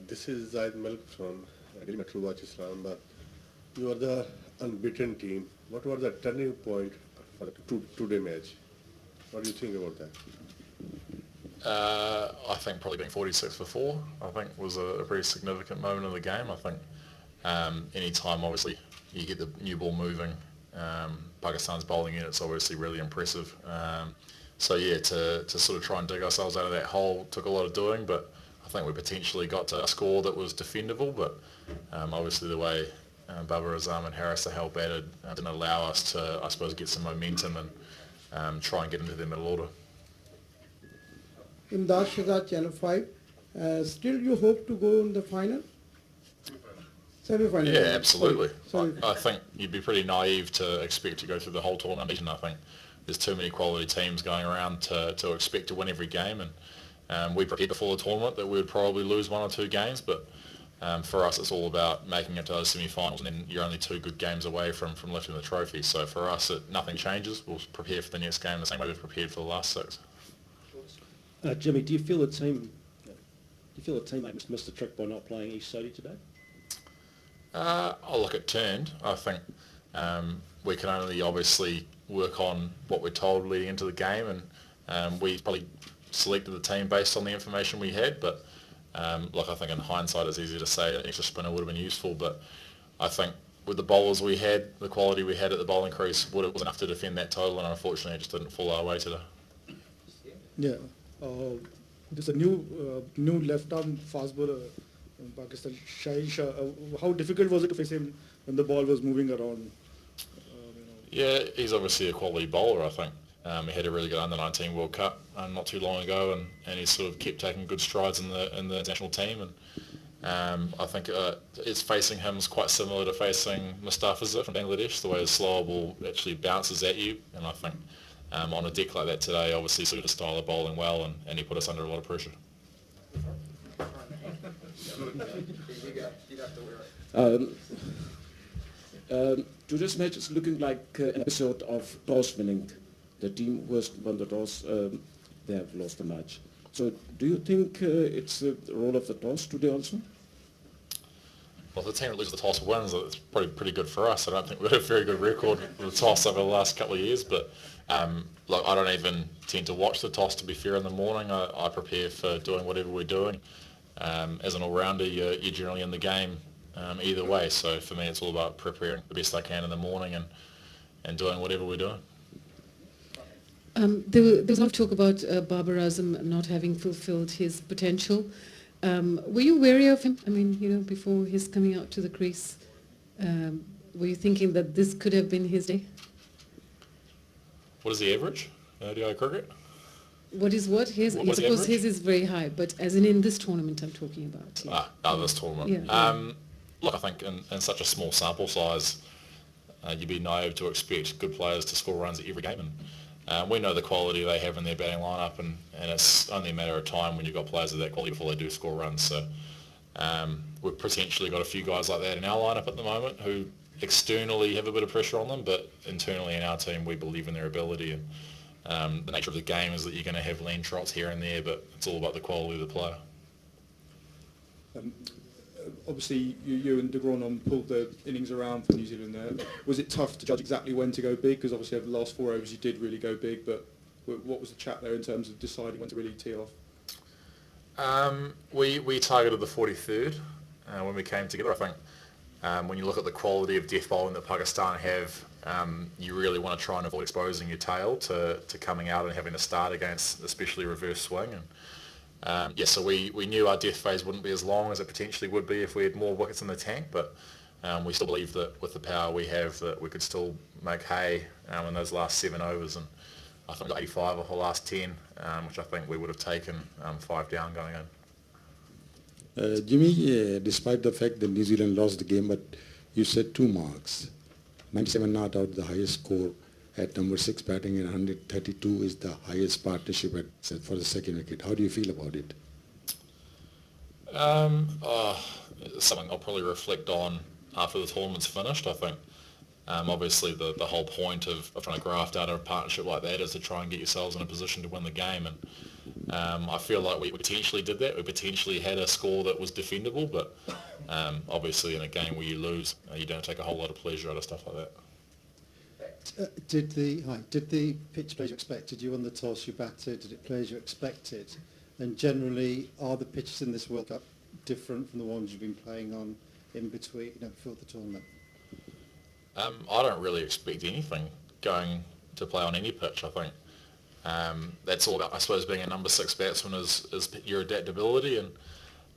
This is Zaid Malik from Delhi Metro Watch Islamabad. You are the unbeaten team. What was the turning point for the two-day match? What do you think about that? I think probably being 46 for 4, I think was a pretty significant moment in the game. I think any time, obviously, you get the new ball moving, Pakistan's bowling unit's obviously really impressive. So yeah, to sort of try and dig ourselves out of that hole took a lot of doing, but I think we potentially got to a score that was defendable, but obviously the way Babar Azam and Harris are held batted didn't allow us to, I suppose, get some momentum and try and get into their middle order. Imdad Shahzad, Channel 5. Still you hope to go in the final? Semi-final? Yeah, absolutely. Sorry. I think you'd be pretty naive to expect to go through the whole tournament, and I think there's too many quality teams going around to expect to win every game, and we prepared before the tournament that we would probably lose 1 or 2 games, but for us it's all about making it to those semi-finals, and then you're only 2 good games away from lifting the trophy. So for us, nothing changes. We'll prepare for the next game the same way we've prepared for the last 6. Jimmy, do you feel the teammate missed the trick by not playing East Sodi today? Oh, look, it turned. I think we can only obviously work on what we're told leading into the game, and we probably selected the team based on the information we had, but look, I think in hindsight it's easy to say an extra spinner would have been useful, but I think with the bowlers we had, the quality we had at the bowling crease, it was enough to defend that total, and unfortunately it just didn't fall our way today. Yeah. There's a new left-arm fast bowler in Pakistan, Shaheen Shah. How difficult was it to face him when the ball was moving around? Yeah, he's obviously a quality bowler, I think. He had a really good under-19 World Cup not too long ago, and he sort of kept taking good strides in the national team. And I think it's facing him is quite similar to facing Mustafiz from Bangladesh, the way the slower ball actually bounces at you. And I think on a deck like that today, obviously suited his style of bowling well, and he put us under a lot of pressure. Today's match is looking like an episode of toss winning. The team who has won the toss, they have lost the match. So do you think it's the role of the toss today also? Well, if the team that loses the toss wins, it's probably pretty good for us. I don't think we've had a very good record with the toss over the last couple of years, but look, I don't even tend to watch the toss, to be fair, in the morning. I prepare for doing whatever we're doing. As an all-rounder, you're generally in the game either way, so for me it's all about preparing the best I can in the morning and doing whatever we're doing. There was a lot of talk about Babar Azam not having fulfilled his potential. Were you wary of him? I mean, before his coming out to the crease, were you thinking that this could have been his day? What is the average in ODI cricket? What is what? His, What I was the suppose average? his is very high, but as in this tournament I'm talking about. Yeah. This tournament. Yeah. Look, I think in such a small sample size, you'd be naive to expect good players to score runs at every game. And we know the quality they have in their batting lineup, and it's only a matter of time when you've got players of that quality before they do score runs. So we've potentially got a few guys like that in our lineup at the moment who externally have a bit of pressure on them, but internally in our team we believe in their ability. And the nature of the game is that you're going to have lean trots here and there, but it's all about the quality of the player. Obviously, you and de Grandhomme pulled the innings around for New Zealand there. Was it tough to judge exactly when to go big? Because obviously over the last 4 overs you did really go big, but what was the chat there in terms of deciding when to really tee off? We targeted the 43rd when we came together. I think when you look at the quality of death bowling that Pakistan have, you really want to try and avoid exposing your tail to coming out and having to start against especially reverse swing. And so we knew our death phase wouldn't be as long as it potentially would be if we had more wickets in the tank, but we still believe that with the power we have that we could still make hay in those last 7 overs, and I think we got 85 off the last 10, which I think we would have taken 5 down going in. Jimmy, despite the fact that New Zealand lost the game, but you said 2 marks. 97 not out, the highest score at number 6 batting, and 132 is the highest partnership for the second wicket. How do you feel about it? Something I'll probably reflect on after the tournament's finished. I think obviously the whole point of trying to graft out a partnership like that is to try and get yourselves in a position to win the game, and I feel like we potentially did that. We potentially had a score that was defendable, but obviously in a game where you lose, you don't take a whole lot of pleasure out of stuff like that. Did the pitch play as you expected? You won the toss, you batted. Did it play as you expected? And generally, are the pitches in this World Cup different from the ones you've been playing on in between, before the tournament? I don't really expect anything going to play on any pitch. I think that's all about, I suppose, being a number 6 batsman is your adaptability, and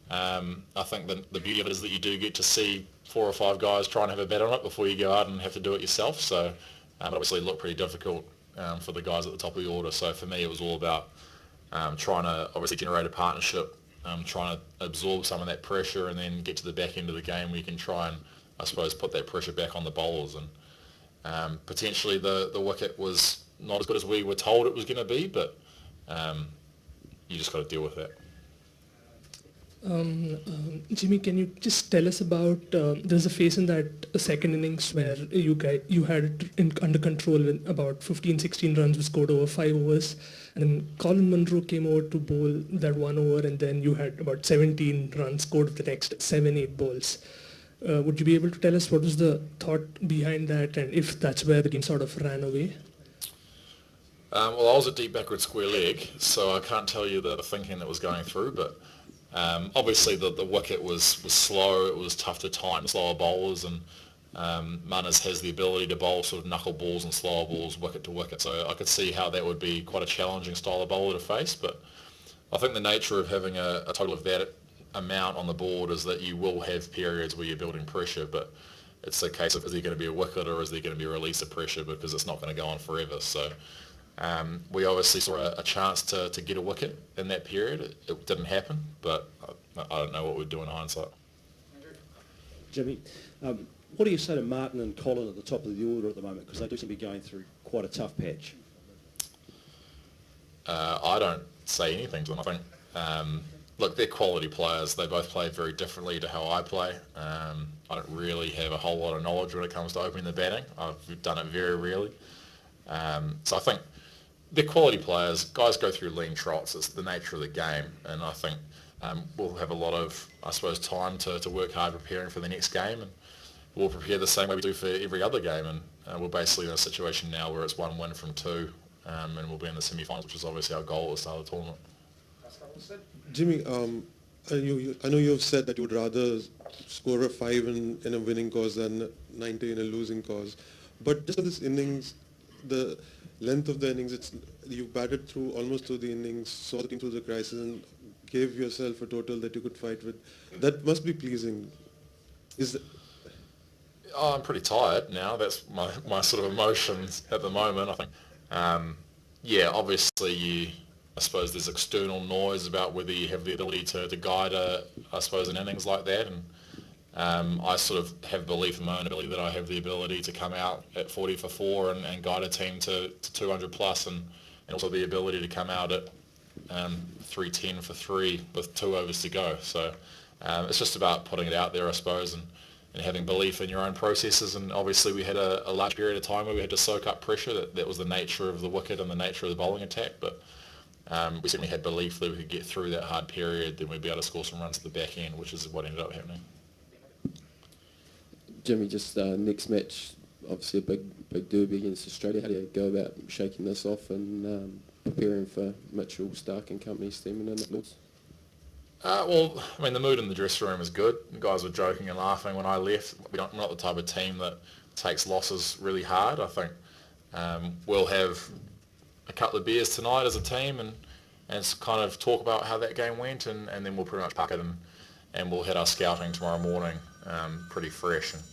I think the beauty of it is that you do get to see 4 or 5 guys try and have a bat on it before you go out and have to do it yourself. So it obviously looked pretty difficult for the guys at the top of the order. So for me, it was all about trying to obviously generate a partnership, trying to absorb some of that pressure, and then get to the back end of the game where you can try and, I suppose, put that pressure back on the bowlers. And potentially the wicket was not as good as we were told it was going to be, but you just got to deal with that. Jimmy, can you just tell us about, there's a phase in that second innings where you had it under control with about 15, 16 runs were scored over 5 overs, and then Colin Munro came over to bowl that 1 over, and then you had about 17 runs scored with the next 7, 8 balls. Would you be able to tell us what was the thought behind that, and if that's where the game sort of ran away? Well, I was a deep backward square leg, so I can't tell you the thinking that was going through, but obviously the wicket was slow. It was tough to time slower bowlers, and Manners has the ability to bowl sort of knuckle balls and slower balls wicket to wicket, so I could see how that would be quite a challenging style of bowler to face. But I think the nature of having a total of that amount on the board is that you will have periods where you're building pressure, but it's a case of, is there going to be a wicket or is there going to be a release of pressure, because it's not going to go on forever. So we obviously saw a chance to get a wicket in that period. It didn't happen, but I don't know what we'd do in hindsight. Jimmy, what do you say to Martin and Colin at the top of the order at the moment, because they do seem to be going through quite a tough patch? I don't say anything to them. I think, look, they're quality players. They both play very differently to how I play. I don't really have a whole lot of knowledge when it comes to opening the batting. I've done it very rarely. So I think they're quality players. Guys go through lean trots. It's the nature of the game, and I think we'll have a lot of, I suppose, time to work hard preparing for the next game, and we'll prepare the same way we do for every other game. And we're basically in a situation now where it's 1 win from 2, and we'll be in the semi-finals, which is obviously our goal at the start of the tournament. Jimmy, I know you have said that you would rather score a 5 in a winning cause than 90 in a losing cause, but just for this innings, the length of the innings, you batted through almost through the innings, saw the team through the crisis, and gave yourself a total that you could fight with. That must be pleasing. I'm pretty tired now. That's my sort of emotions at the moment. I think, obviously I suppose there's external noise about whether you have the ability to guide an innings like that, and I sort of have belief in my own ability that I have the ability to come out at 40 for 4 and guide a team to 200 plus, and also the ability to come out at 310 for 3 with 2 overs to go. So it's just about putting it out there, I suppose, and having belief in your own processes. And obviously we had a large period of time where we had to soak up pressure. That was the nature of the wicket and the nature of the bowling attack, but we certainly had belief that we could get through that hard period, then we'd be able to score some runs at the back end, which is what ended up happening. Jimmy, just next match, obviously a big derby against Australia. How do you go about shaking this off and preparing for Mitchell, Stark and company steaming in at Lords? Well, I mean, the mood in the dressing room is good. The guys were joking and laughing when I left. We're not the type of team that takes losses really hard. I think we'll have a couple of beers tonight as a team and kind of talk about how that game went, and then we'll pretty much pack it and we'll hit our scouting tomorrow morning pretty fresh. And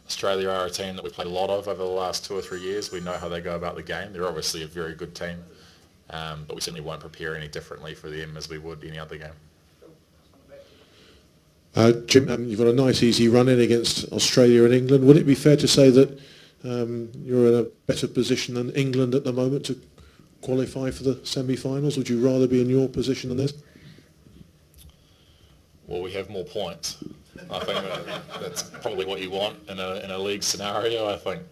Australia are a team that we've played a lot of over the last 2 or 3 years. We know how they go about the game. They're obviously a very good team, but we certainly won't prepare any differently for them as we would any other game. Jim, you've got a nice easy run in against Australia and England. Would it be fair to say that you're in a better position than England at the moment to qualify for the semi-finals? Would you rather be in your position than this? Well, we have more points. I think that's probably what you want in a league scenario. I think,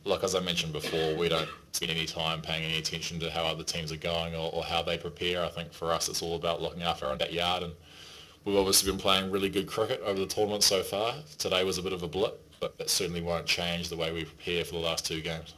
look, as I mentioned before, we don't spend any time paying any attention to how other teams are going or how they prepare. I think for us it's all about looking after our own backyard, and we've obviously been playing really good cricket over the tournament so far. Today was a bit of a blip, but it certainly won't change the way we prepare for the last two games.